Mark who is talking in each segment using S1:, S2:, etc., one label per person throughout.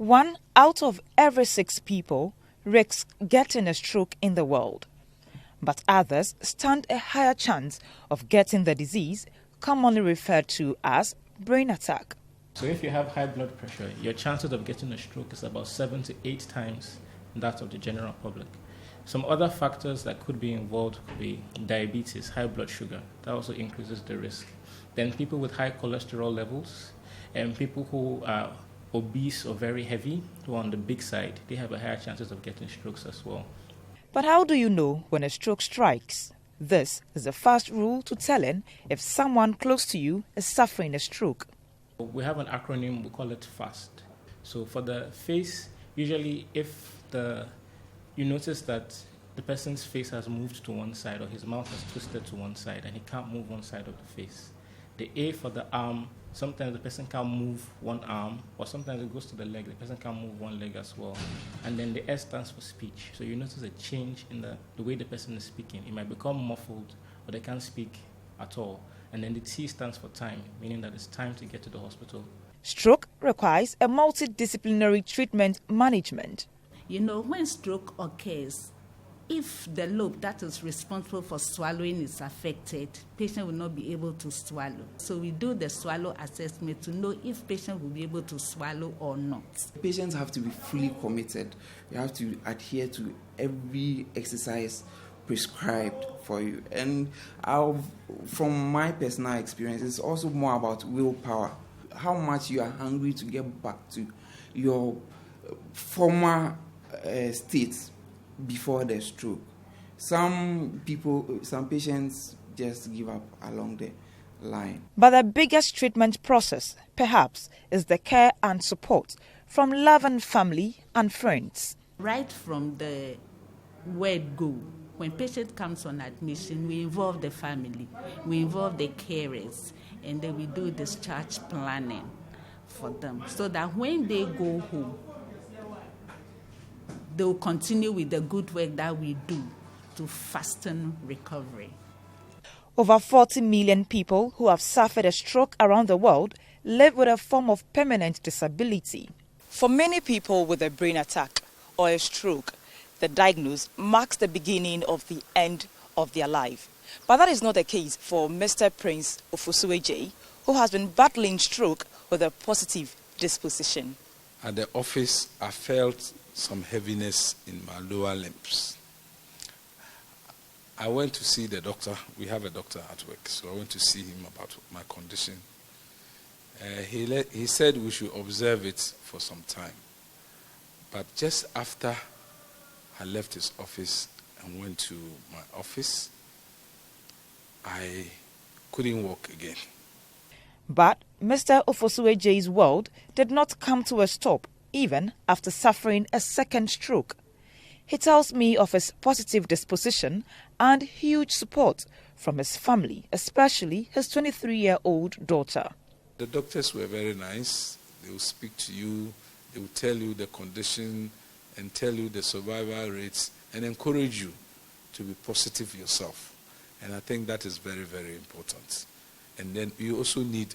S1: 1 out of every 6 people risks getting a stroke in the world. But others stand a higher chance of getting the disease, commonly referred to as brain attack.
S2: So if you have high blood pressure, your chances of getting a stroke is about 7 to 8 times that of the general public. Some other factors that could be involved could be diabetes, high blood sugar. That also increases the risk. Then people with high cholesterol levels and people who are obese or very heavy, who are on the big side, they have a higher chances of getting strokes as well.
S1: But how do you know when a stroke strikes? This is the first rule to telling if someone close to you is suffering a stroke.
S2: We have an acronym, we call it FAST. So for the face, usually if you notice that the person's face has moved to one side or his mouth has twisted to one side and he can't move one side of the face. The A for the arm, sometimes the person can't move one arm, or sometimes it goes to the leg, the person can't move one leg as well. And then the S stands for speech. So you notice a change in the way the person is speaking. It might become muffled or they can't speak at all. And then the T stands for time, meaning that it's time to get to the hospital.
S1: Stroke requires a multidisciplinary treatment management.
S3: You know, when stroke occurs, if the lobe that is responsible for swallowing is affected, patient will not be able to swallow. So we do the swallow assessment to know if patient will be able to swallow or not.
S4: Patients have to be fully committed. You have to adhere to every exercise prescribed for you. And from my personal experience, it's also more about willpower. How much you are hungry to get back to your former state before the stroke. Some patients just give up along the line.
S1: But the biggest treatment process, perhaps, is the care and support from loving family and friends.
S3: Right from the word go, when patient comes on admission, we involve the family, we involve the carers, and then we do discharge planning for them so that when they go home, they will continue with the good work that we do to fasten recovery.
S1: Over 40 million people who have suffered a stroke around the world live with a form of permanent disability. For many people with a brain attack or a stroke, the diagnosis marks the beginning of the end of their life. But that is not the case for Mr. Prince Ofosueje, who has been battling stroke with a positive disposition.
S5: At the office, I felt some heaviness in my lower limbs. I went to see the doctor. We have a doctor at work, so I went to see him about my condition. He said we should observe it for some time. But just after I left his office and went to my office, I couldn't walk again.
S1: But Mr. Ofosueje's world did not come to a stop even after suffering a second stroke. He tells me of his positive disposition and huge support from his family, especially his 23-year-old daughter.
S5: The doctors were very nice. They will speak to you, they will tell you the condition and tell you the survival rates and encourage you to be positive yourself. And I think that is very, very important. And then you also need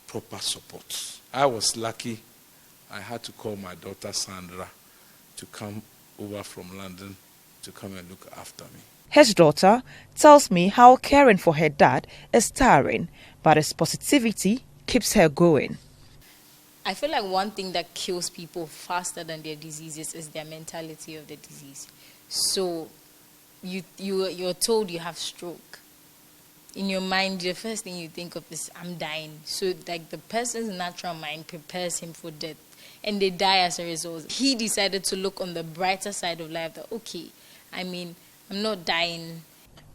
S5: proper support. I was lucky. I had to call my daughter Sandra to come over from London to come and look after me.
S1: His daughter tells me how caring for her dad is tiring, but his positivity keeps her going.
S6: I feel like one thing that kills people faster than their diseases is their mentality of the disease. So you're told you have stroke. In your mind, the first thing you think of is, I'm dying. So like the person's natural mind prepares him for death. And they die as a result. He decided to look on the brighter side of life, that, okay, I'm not dying.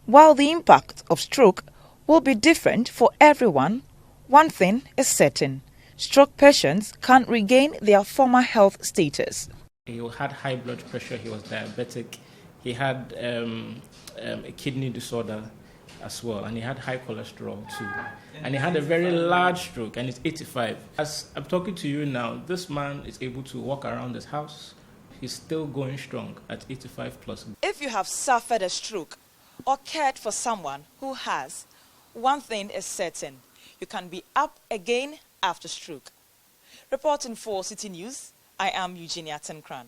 S1: While the impact of stroke will be different for everyone, one thing is certain. Stroke patients can't regain their former health status.
S2: He had high blood pressure, he was diabetic, he had a kidney disorder as well, and he had high cholesterol too. And he had a very large stroke, and he's 85. As I'm talking to you now, this man is able to walk around his house. He's still going strong at 85 plus.
S1: If you have suffered a stroke or cared for someone who has, one thing is certain. You can be up again after stroke. Reporting for City News, I am Eugenia Tinkran.